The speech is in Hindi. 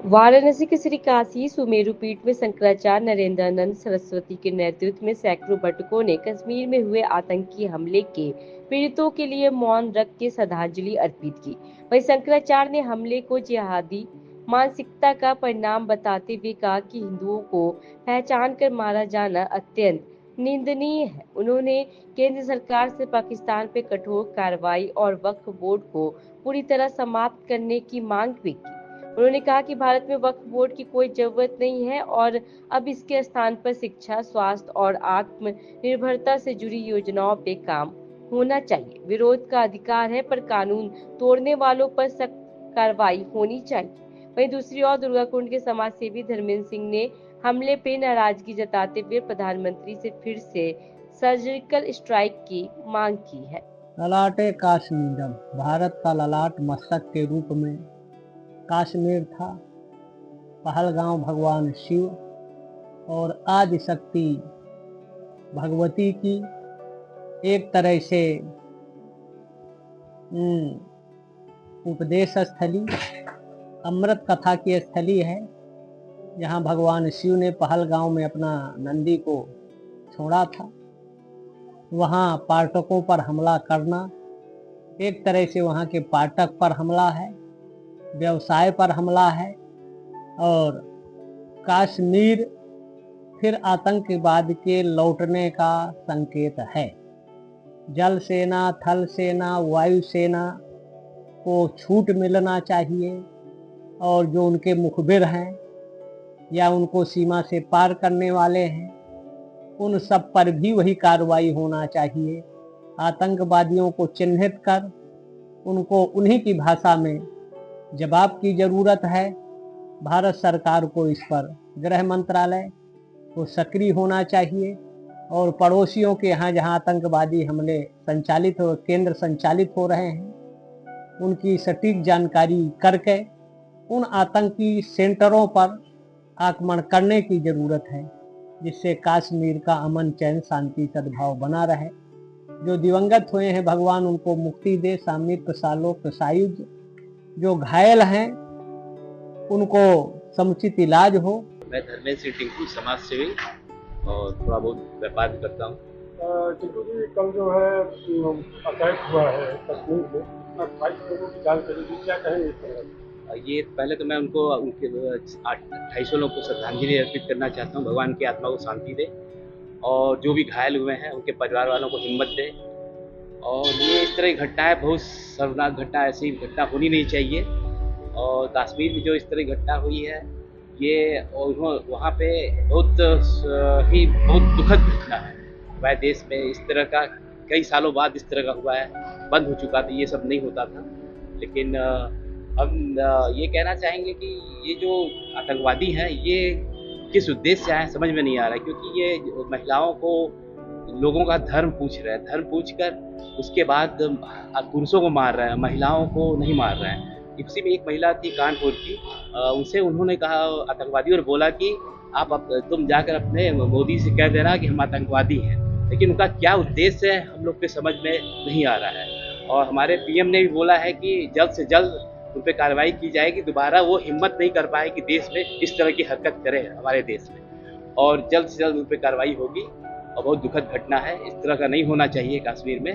वाराणसी के श्री काशी सुमेरु पीठ में शंकराचार्य नरेंद्रानंद सरस्वती के नेतृत्व में सैकड़ों भक्तों ने कश्मीर में हुए आतंकी हमले के पीड़ितों के लिए मौन रख के श्रद्धांजलि अर्पित की। वहीं शंकराचार्य ने हमले को जिहादी मानसिकता का परिणाम बताते हुए कहा कि हिंदुओं को पहचान कर मारा जाना अत्यंत निंदनीय है। उन्होंने केंद्र सरकार से पाकिस्तान पर कठोर कार्रवाई और वक्फ बोर्ड को पूरी तरह समाप्त करने की मांग भी की। उन्होंने कहा कि भारत में वक्फ बोर्ड की कोई जरूरत नहीं है और अब इसके स्थान पर शिक्षा, स्वास्थ्य और आत्मनिर्भरता से जुड़ी योजनाओं पे काम होना चाहिए। विरोध का अधिकार है, पर कानून तोड़ने वालों पर सख्त कार्रवाई होनी चाहिए। वहीं दूसरी ओर दुर्गाकुंड के समाज सेवी धर्मेंद्र सिंह ने हमले पे नाराजगी जताते हुए प्रधानमंत्री से फिर से सर्जिकल स्ट्राइक की मांग की है। ललाटे काश्मीरम, भारत का ललाट मस्तक के रूप में काश्मीर था। पहलगांव भगवान शिव और आदि शक्ति भगवती की एक तरह से उपदेश स्थली, अमृत कथा की स्थली है, जहां भगवान शिव ने पहलगांव में अपना नंदी को छोड़ा था। वहां पाठकों पर हमला करना एक तरह से वहां के पाठक पर हमला है, व्यवसाय पर हमला है और कश्मीर फिर आतंकवाद के लौटने का संकेत है। जल सेना, थल सेना, वायु सेना को छूट मिलना चाहिए और जो उनके मुखबिर हैं या उनको सीमा से पार करने वाले हैं, उन सब पर भी वही कार्रवाई होना चाहिए। आतंकवादियों को चिन्हित कर उनको उन्हीं की भाषा में जवाब की जरूरत है। भारत सरकार को इस पर गृह मंत्रालय को सक्रिय होना चाहिए और पड़ोसियों के यहाँ जहाँ आतंकवादी हमले केंद्र संचालित हो रहे हैं, उनकी सटीक जानकारी करके उन आतंकी सेंटरों पर आक्रमण करने की जरूरत है, जिससे कश्मीर का अमन, चैन, शांति, सद्भाव बना रहे। जो दिवंगत हुए हैं भगवान उनको मुक्ति दे, सामयिक सालोक सायुज। जो घायल हैं उनको समुचित इलाज हो। मैं धर्मेंद्र सिंह टिंकू, समाज सेवी और थोड़ा बहुत व्यापार भी करता हूँ। टिंकू जी, कल जो है अटैक हुआ है कश्मीर में, 28 लोगों की जान चली गई, क्या कहेंगे इस पर? ये पहले तो मैं उनको उनके 250 लोगों को श्रद्धांजलि अर्पित करना चाहता हूँ। भगवान की आत्मा को शांति दे और जो भी घायल हुए हैं उनके परिवार वालों को हिम्मत दे। और ये इस तरह की घटनाएं बहुत शर्मनाक घटना, ऐसी घटना होनी नहीं चाहिए। और कश्मीर में जो इस तरह की घटना हुई है, ये वहाँ पे बहुत दुखद घटना है। हमारे देश में इस तरह का कई सालों बाद इस तरह का हुआ है, बंद हो चुका था, ये सब नहीं होता था। लेकिन हम ये कहना चाहेंगे कि ये जो आतंकवादी हैं, ये किस उद्देश्य से आए समझ में नहीं आ रहा है, क्योंकि ये महिलाओं को, लोगों का धर्म पूछ रहे हैं, धर्म पूछ कर उसके बाद पुरुषों को मार रहे हैं, महिलाओं को नहीं मार रहे हैं। इसी में एक महिला थी कानपुर की, उनसे उन्होंने कहा, आतंकवादियों ने बोला कि तुम जाकर अपने मोदी से कह देना कि हम आतंकवादी हैं। लेकिन उनका क्या उद्देश्य है हम लोग के समझ में नहीं आ रहा है। और हमारे पीएम ने भी बोला है कि जल्द से जल्द उन पर कार्रवाई की जाएगी, दोबारा वो हिम्मत नहीं कर पाए कि देश में इस तरह की हरकत करें हमारे देश में, और जल्द से जल्द उन पर कार्रवाई होगी। और बहुत दुखद घटना है, इस तरह का नहीं होना चाहिए कश्मीर में।